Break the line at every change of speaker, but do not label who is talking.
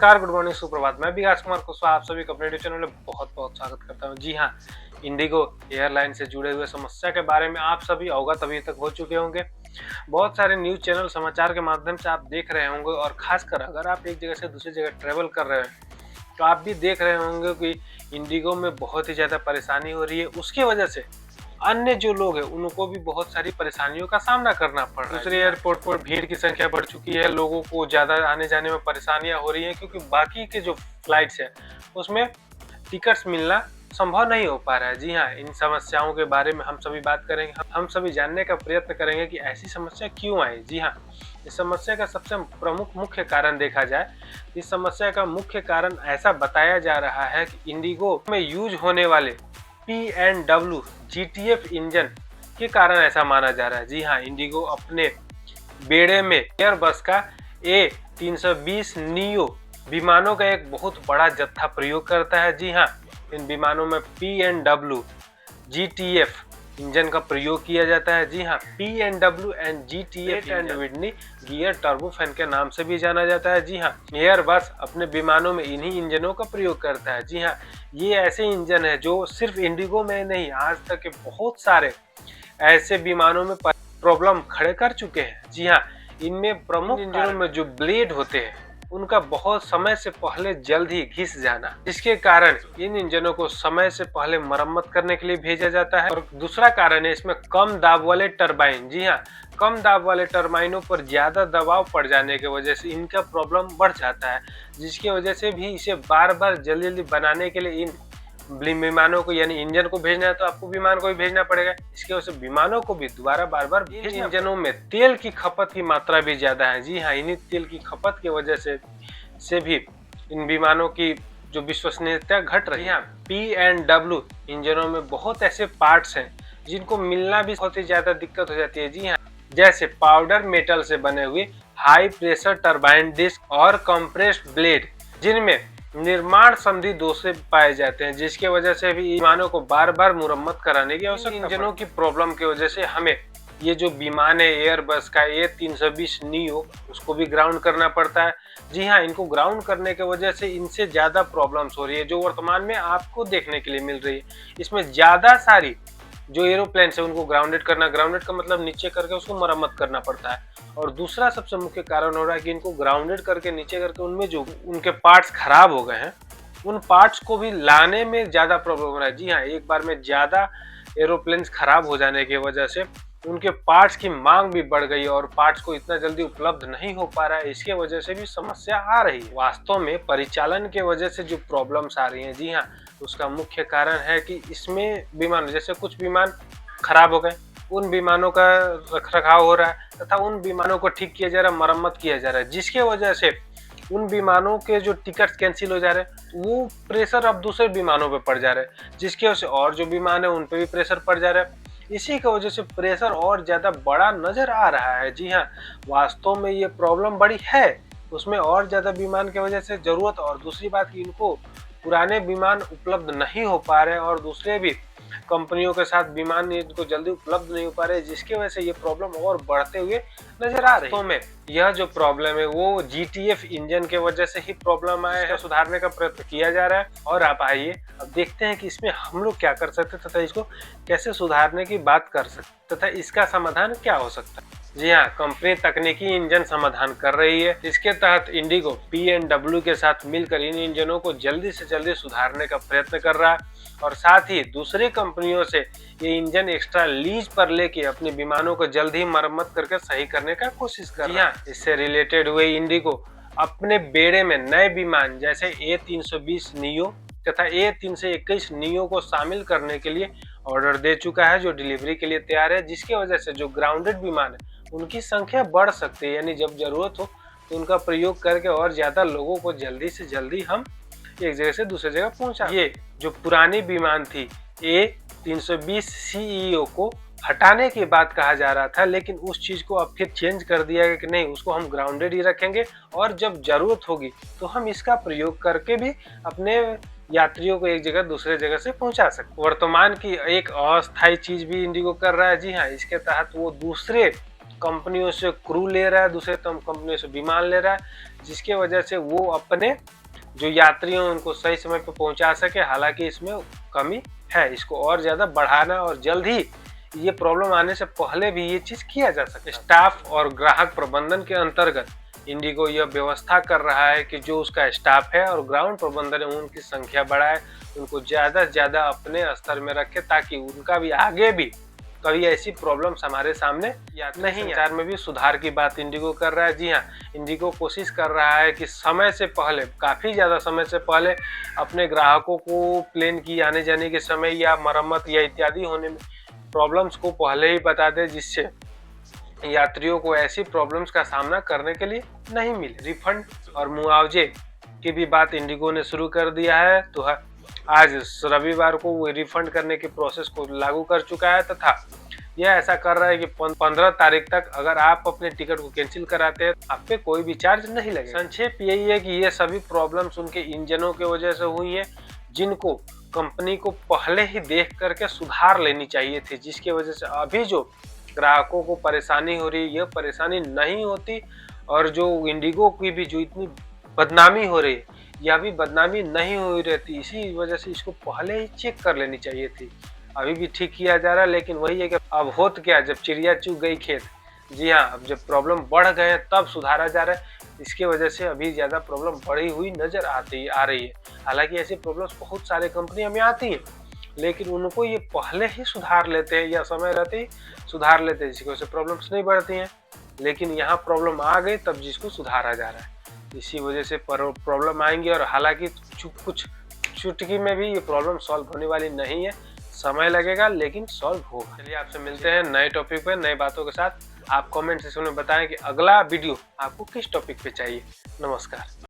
नमस्कार, good morning, सुप्रभात। मैं भी राजकुमार कुशवाहा आप सभी को अपने यूट्यूब चैनल में बहुत बहुत स्वागत करता हूं। जी हां, इंडिगो एयरलाइन से जुड़े हुए समस्या के बारे में आप सभी अवगत अभी तक हो चुके होंगे। बहुत सारे न्यूज़ चैनल समाचार के माध्यम से आप देख रहे होंगे और खासकर अगर आप एक जगह से दूसरी जगह ट्रैवल कर रहे हैं तो आप भी देख रहे होंगे कि इंडिगो में बहुत ही ज़्यादा परेशानी हो रही है। उसकी वजह से अन्य जो लोग हैं उनको भी बहुत सारी परेशानियों का सामना करना पड़ रहा है। दूसरे एयरपोर्ट पर भीड़ की संख्या बढ़ चुकी है, लोगों को ज़्यादा आने जाने में परेशानियां हो रही हैं क्योंकि बाकी के जो फ्लाइट्स हैं उसमें टिकट्स मिलना संभव नहीं हो पा रहा है। जी हाँ, इन समस्याओं के बारे में हम सभी बात करेंगे, हम सभी जानने का प्रयत्न करेंगे कि ऐसी समस्या क्यों आई। जी हाँ, इस समस्या का सबसे प्रमुख मुख्य कारण देखा जाए, इस समस्या का मुख्य कारण ऐसा बताया जा रहा है कि इंडिगो में यूज होने वाले P&W GTF इंजन के कारण ऐसा माना जा रहा है। जी हाँ, इंडिगो अपने बेड़े में एयरबस का A320 नियो विमानों का एक बहुत बड़ा जत्था प्रयोग करता है। जी हाँ, इन विमानों में P&W GTF इंजन का प्रयोग किया जाता है। जी हाँ, P&W and GTF and Whitney gear turbofan के नाम से भी जाना जाता है। जी हाँ, एयरबस अपने विमानों में इन्हीं इंजनों का प्रयोग करता है। जी हाँ, ये ऐसे इंजन है जो सिर्फ इंडिगो में नहीं, आज तक के बहुत सारे ऐसे विमानों में प्रॉब्लम खड़े कर चुके हैं। जी हाँ, इनमें प्रमुख इंजनों में जो ब्लेड होते हैं उनका बहुत समय से पहले जल्द ही घिस जाना, जिसके कारण इन इंजनों को समय से पहले मरम्मत करने के लिए भेजा जाता है। और दूसरा कारण है इसमें कम दाब वाले टरबाइन। जी हाँ, कम दाब वाले टरबाइनों पर ज्यादा दबाव पड़ जाने की वजह से इनका प्रॉब्लम बढ़ जाता है, जिसकी वजह से भी इसे बार बार जल्दी जल्दी बनाने के लिए इन विमानों को, यानी इंजन को भेजना है तो आपको विमान को भी भेजना पड़ेगा। इसकी वजह से विमानों को भी दोबारा बार बार भेजना। इंजनों में तेल की खपत की मात्रा भी ज्यादा है। जी हाँ, इन्हीं तेल की खपत की वजह से भी इन विमानों की जो विश्वसनीयता घट रही है। P&W इंजनों में बहुत ऐसे पार्ट्स हैं जिनको मिलना भी बहुत ही ज्यादा दिक्कत हो जाती है। जी हाँ, जैसे पाउडर मेटल से बने हुए हाई प्रेशर टरबाइन डिस्क और कंप्रेस्ड ब्लेड, जिनमें निर्माण संधि दोष पाए जाते हैं, जिसकी वजह से भी विमानों को बार बार मुरम्मत कराने की आवश्यकता। इंजनों की प्रॉब्लम की वजह से हमें ये जो विमान है एयरबस का A320 नियो, उसको भी ग्राउंड करना पड़ता है। जी हाँ, इनको ग्राउंड करने की वजह से इनसे ज्यादा प्रॉब्लम्स हो रही है जो वर्तमान में आपको देखने के लिए मिल रही है। इसमें ज्यादा सारी जो एरोप्लेन है उनको ग्राउंडेड का मतलब नीचे करके उसको मरम्मत करना पड़ता है। और दूसरा सबसे मुख्य कारण हो रहा है कि इनको ग्राउंडेड करके नीचे करके उनमें जो उनके पार्ट्स खराब हो गए हैं उन पार्ट्स को भी लाने में ज्यादा प्रॉब्लम हो रहा है। जी हाँ, एक बार में ज्यादा एरोप्लेन्स खराब हो जाने की वजह से उनके पार्ट्स की मांग भी बढ़ गई और पार्ट्स को इतना जल्दी उपलब्ध नहीं हो पा रहा है, इसके वजह से भी समस्या आ रही है। वास्तव में परिचालन के वजह से जो प्रॉब्लम्स आ रही हैं, जी हाँ, उसका मुख्य कारण है कि इसमें विमान, जैसे कुछ विमान खराब हो गए, उन विमानों का रखरखाव हो रहा है तथा उन विमानों को ठीक किया जा रहा है, मरम्मत किया जा रहा है, जिसके वजह से उन विमानों के जो टिकट्स कैंसिल हो जा रहे हैं, वो प्रेशर अब दूसरे विमानों पे पड़ जा रहा है, जिसकी वजह से और जो विमान है उन पे भी प्रेशर पड़ जा रहा है। इसी की वजह से प्रेशर और ज्यादा बड़ा नजर आ रहा है। जी हाँ, वास्तव में ये प्रॉब्लम बड़ी है, उसमें और ज्यादा विमान की वजह से जरूरत, और दूसरी बात कि इनको पुराने विमान उपलब्ध नहीं हो पा रहे और दूसरे भी कंपनियों के साथ विमान इनको जल्दी उपलब्ध नहीं हो पा रहे, जिसकी वजह से ये प्रॉब्लम और बढ़ते हुए नजर आ रही है। तो में यह जो प्रॉब्लम है वो GTF इंजन के वजह से ही प्रॉब्लम आया है, सुधारने का प्रयत्न किया जा रहा है। और आप आइए अब देखते हैं कि इसमें हम लोग क्या कर सकते तथा इसको कैसे सुधारने की बात कर सकते तथा इसका समाधान क्या हो सकता है। जी हाँ, कंपनी तकनीकी इंजन समाधान कर रही है। इसके तहत इंडिगो P&W के साथ मिलकर इन इंजनों को जल्दी से जल्दी सुधारने का प्रयत्न कर रहा है और साथ ही दूसरी कंपनियों से ये इंजन एक्स्ट्रा लीज पर लेके अपने विमानों को जल्द ही मरम्मत करके सही करने का कोशिश कर रहा है। इससे रिलेटेड हुए इंडिगो अपने बेड़े में नए विमान जैसे A320 नियो तथा A321 नियो को शामिल करने के लिए ऑर्डर दे चुका है, जो डिलीवरी के लिए तैयार है, जिसकी वजह से जो ग्राउंडेड विमान है उनकी संख्या बढ़ सकती है, यानी जब जरूरत हो तो उनका प्रयोग करके और ज्यादा लोगों को जल्दी से जल्दी हम एक जगह से दूसरी जगह पहुंचा। ये जो पुरानी विमान थी A320 CEO को हटाने की बात कहा जा रहा था, लेकिन उस चीज को अब फिर चेंज कर दिया गया कि नहीं, उसको हम ग्राउंडेड ही रखेंगे और जब जरूरत होगी तो हम इसका प्रयोग करके भी अपने यात्रियों को एक जगह दूसरे जगह से पहुंचा सकते। वर्तमान की एक अस्थायी चीज भी इंडिगो कर रहा है। जी हाँ, इसके तहत वो दूसरे कंपनियों से क्रू ले रहा है, दूसरे कंपनियों से विमान ले रहा है, जिसके वजह से वो अपने जो यात्री हैं उनको सही समय पर पहुंचा सके। हालांकि इसमें कमी है, इसको और ज़्यादा बढ़ाना और जल्द ही ये प्रॉब्लम आने से पहले भी ये चीज़ किया जा सके। स्टाफ और ग्राहक प्रबंधन के अंतर्गत इंडिगो यह व्यवस्था कर रहा है कि जो उसका स्टाफ है और ग्राउंड प्रबंधन है उनकी संख्या बढ़ाए, उनको ज़्यादा से ज़्यादा अपने स्तर में रखे, ताकि उनका भी आगे भी कभी ऐसी प्रॉब्लम्स हमारे सामने नहीं। संचार में भी सुधार की बात इंडिगो कर रहा है। जी हाँ, इंडिगो कोशिश कर रहा है कि समय से पहले, काफ़ी ज़्यादा समय से पहले अपने ग्राहकों को प्लेन की आने जाने के समय या मरम्मत या इत्यादि होने में प्रॉब्लम्स को पहले ही बता दे, जिससे यात्रियों को ऐसी प्रॉब्लम्स का सामना करने के लिए नहीं मिले। रिफंड और मुआवजे की भी बात इंडिगो ने शुरू कर दिया है। तो आज रविवार को वो रिफंड करने की प्रोसेस को लागू कर चुका है तथा यह ऐसा कर रहा है कि 15 तारीख तक अगर आप अपने टिकट को कैंसिल कराते हैं आप पे कोई भी चार्ज नहीं लगेगा। संक्षेप यही है कि ये सभी प्रॉब्लम्स उनके इंजनों की वजह से हुई है, जिनको कंपनी को पहले ही देख करके सुधार लेनी चाहिए थी, जिसकी वजह से अभी जो ग्राहकों को परेशानी हो रही है यह परेशानी नहीं होती, और जो इंडिगो की भी जो इतनी बदनामी हो रही है यह भी बदनामी नहीं हुई रहती। इसी वजह से इसको पहले ही चेक कर लेनी चाहिए थी। अभी भी ठीक किया जा रहा है, लेकिन वही है कि अब होत क्या, जब चिड़िया चुग गई खेत। जी हाँ, अब जब प्रॉब्लम बढ़ गए हैं तब सुधारा जा रहा है। इसके वजह से अभी ज़्यादा प्रॉब्लम बढ़ी हुई नज़र आ रही है। हालांकि ऐसी प्रॉब्लम्स बहुत सारे कंपनियों में आती हैं, लेकिन उनको ये पहले ही सुधार लेते हैं या समय रहते ही सुधार लेते हैं, जिसकी वजह से प्रॉब्लम्स नहीं बढ़ती हैं। लेकिन यहाँ प्रॉब्लम आ गई तब जिसको सुधारा जा रहा है, इसी वजह से प्रॉब्लम आएंगी। और हालांकि कुछ चुटकी में भी ये प्रॉब्लम सॉल्व होने वाली नहीं है, समय लगेगा लेकिन सॉल्व होगा। चलिए आपसे मिलते हैं नए टॉपिक पे नए बातों के साथ। आप कमेंट सेक्शन में बताएं कि अगला वीडियो आपको किस टॉपिक पे चाहिए। नमस्कार।